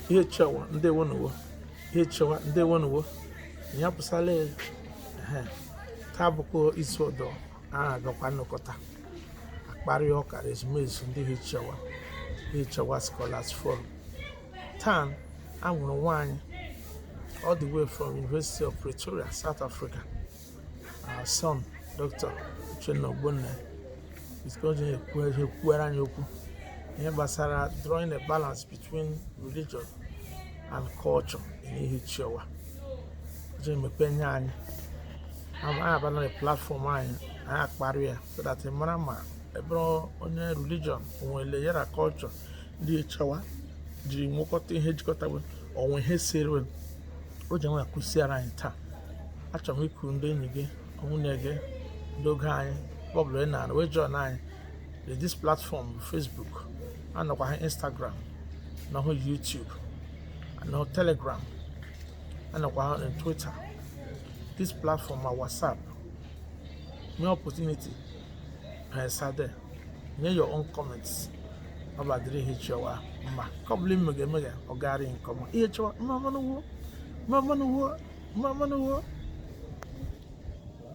ihe chewa ndewo nuwo ihe chewa ndewo nuwo ya pụsala taa bụkwa izu ọdọ a gakwa nnọkọta akparị ọka ezumezu ndị Hichewa Scholars Forum. Taa a nwụrụ nwaanyị all the way from University of Pretoria, South Africa. Our son, Dr. Uchenna Ogbonna, is going to kwuara okwu ihe gbasara drawing a balance between religion and culture in Hichewa. Je mepenye anyị abana na platform anyị akparị ya so that mara ma ebe onye religion onwere yara culture ndị Hichewa jiri nwekọta ihe jikọta onwe ihe sere o ji nwe akụziara anyị taa. Achọrọ m ikwu ndị enyi gị nwunye gị ndị oge anyị bọbụlụ na wee join anyị this platform Facebook, anọkwa ha Instagram, anọhụ YouTube, anọhụ Telegram, anọkwa ha Twitter. This platform ma WhatsApp. New opportunity there. Nye your own comments about the Hichewa ma kọbụlụ mmege ogari nkọma Hichewa mama no wo